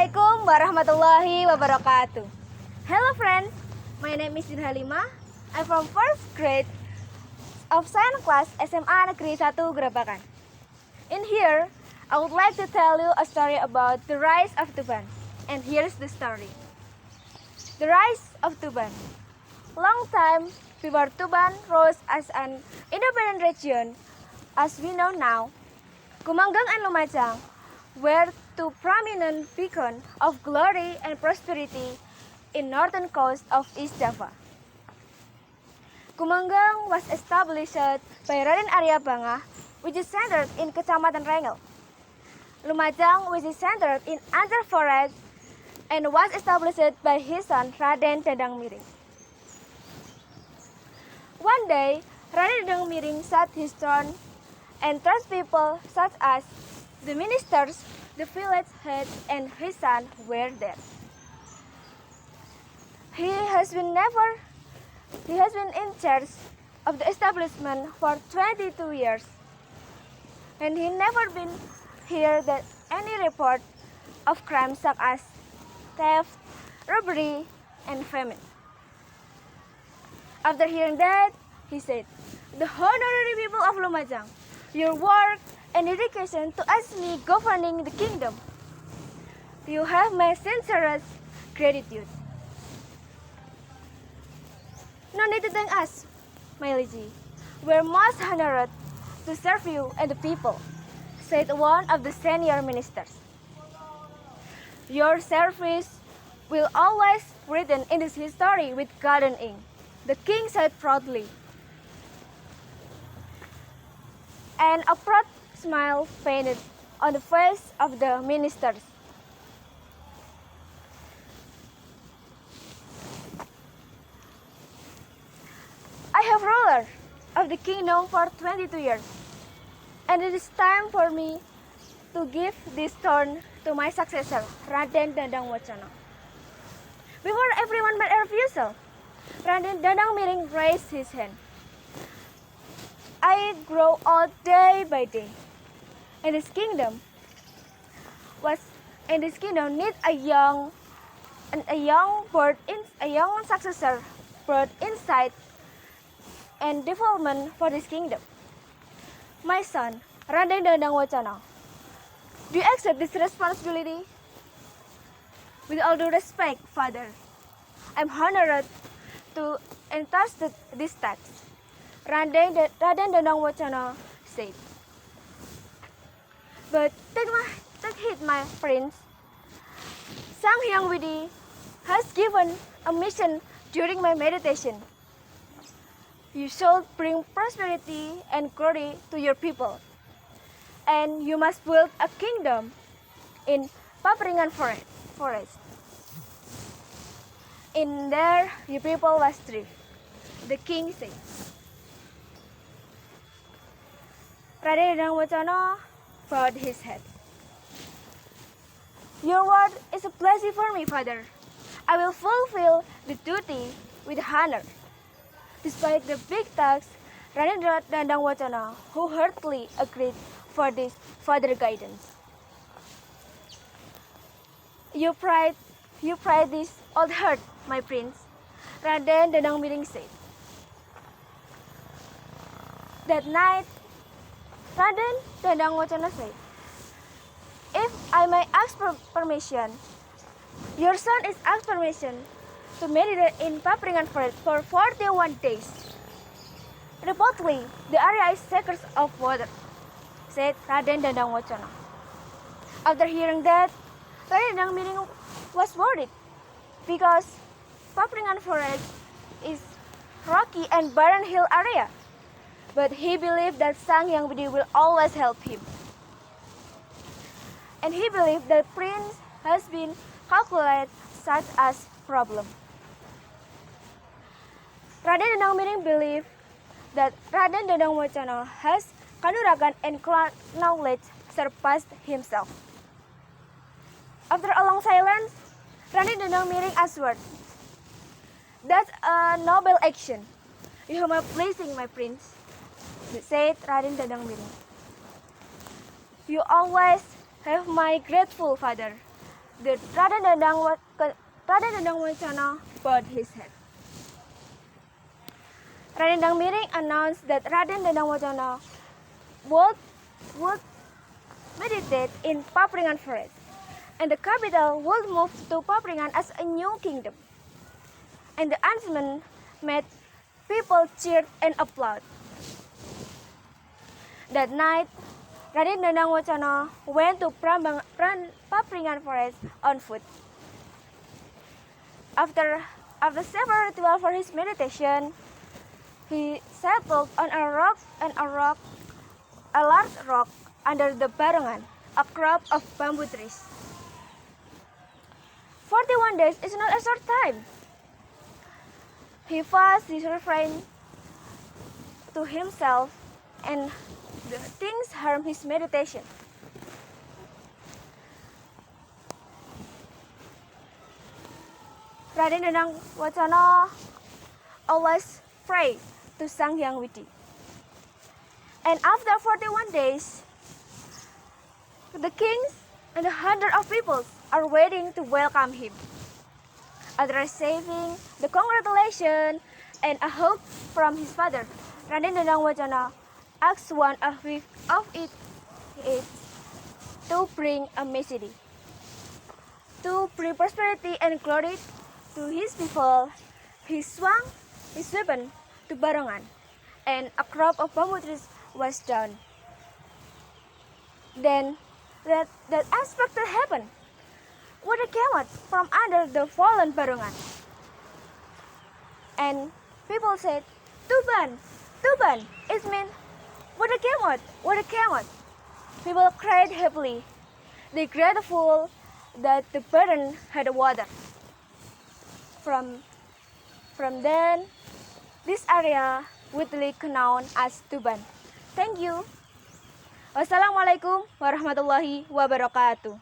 Assalamualaikum warahmatullahi wabarakatuh. Hello friends, my name is Halimah. I'm from first grade of science class SMA Negeri 1 Grabagan. In here, I would like to tell you a story about the rise of Tuban. And here's the story. The rise of Tuban. Long time before Tuban rose as an independent region, as we know now, Kumanggang and Lumajang were two prominent beacons of glory and prosperity in northern coast of East Java. Kumanggang was established by Raden Arya Banga, which is centered in Kecamatan Rengel. Lumajang, which is centered in Anjar Forest, and was established by his son Raden Dadang Miring. One day, Raden Dadang Miring sat his throne and townspeople such as the ministers, the village head, and his son were there. He has been in charge of the establishment for 22 years, and he never been heard that any report of crimes such as theft, robbery, and famine. After hearing that, he said, "The honorary people of Lumajang, your work and dedication to us me governing the kingdom, you have my sincerest gratitude. No need to thank us, my liege. We're most honored to serve you and the people," said one of the senior ministers. "Your service will always written in this history with golden ink," the king said proudly. And a proud smile painted on the face of the ministers. "I have ruler of the kingdom for 22 years, and it is time for me to give this throne to my successor, Raden Dadang Wacana." Before everyone made a refusal, Raden Dadang Miring raised his hand. "I grow old day by day, and this kingdom need a young successor, brought insight and development for this kingdom. My son, Raden Dadang Wacana, do you accept this responsibility?" "With all due respect, father, I'm honored to entrust this task," Raden Dadang Wacana said. "But take heed, my prince. Sang Hyang Widi has given a mission during my meditation. You should bring prosperity and glory to your people, and you must build a kingdom in Papringan forest. In there, your people must thrive," the king said. Raden Dadang Wacana bowed his head. "Your word is a blessing for me, father. I will fulfill the duty with honor." Despite the big task, Raden Dadang Wacana wholeheartedly agreed for this further guidance. You pride this old heart, my prince," Raden Dadang Miring said. That night, Raden Dadang Wacana said, "If I may ask permission, your son is asked permission to meditate in Papringan Forest for 41 days. Reportedly, the area is acres of water," said Raden Dadang Wacana. After hearing that, Raden Dadang Miring was worried because Papringan Forest is rocky and barren hill area, but he believed that Sang Hyang Widi will always help him. And he believed that prince has been calculated such as problem. Raden Dadang Miring believed that Raden Dadang Wacana has kanuragan and knowledge surpassed himself. After a long silence, Raden Dadang Miring answered, "That's a noble action. You have my blessing, my prince," said Raden Dadang Miring. "You always have my grateful father," the Raden Dandang Wacana bowed his head. Raden Dandang Miring announced that Raden Dandang Wacana would meditate in Papringan Forest, and the capital would move to Papringan as a new kingdom. And the announcement made people cheer and applaud. That night, Raden Dandang Wacana went to Papringan Forest on foot. After several rituals for his meditation, he settled on a large rock under the barongan, a crop of bamboo trees. 41 days is not a short time. He fast, he refrained to himself, and the things harm his meditation. Raden Dandang Wacana always pray to Sang Hyang Widi. And after 41 days, the kings and the hundreds of people are waiting to welcome him. After receiving the congratulations and a hug from his father, Raden Dandang Wacana asked one of it to bring a message. To bring prosperity and glory to his people, he swung his weapon to barongan, and a crop of bamboo trees was down. Then that unexpected happened. Water came out from under the fallen barongan, and people said, "Tuban, Tuban!" It means water came out, water came out. People cried happily. They grateful that the baron had water. From then, this area would be known as Tuban. Thank you. Wassalamualaikum warahmatullahi wabarakatuh.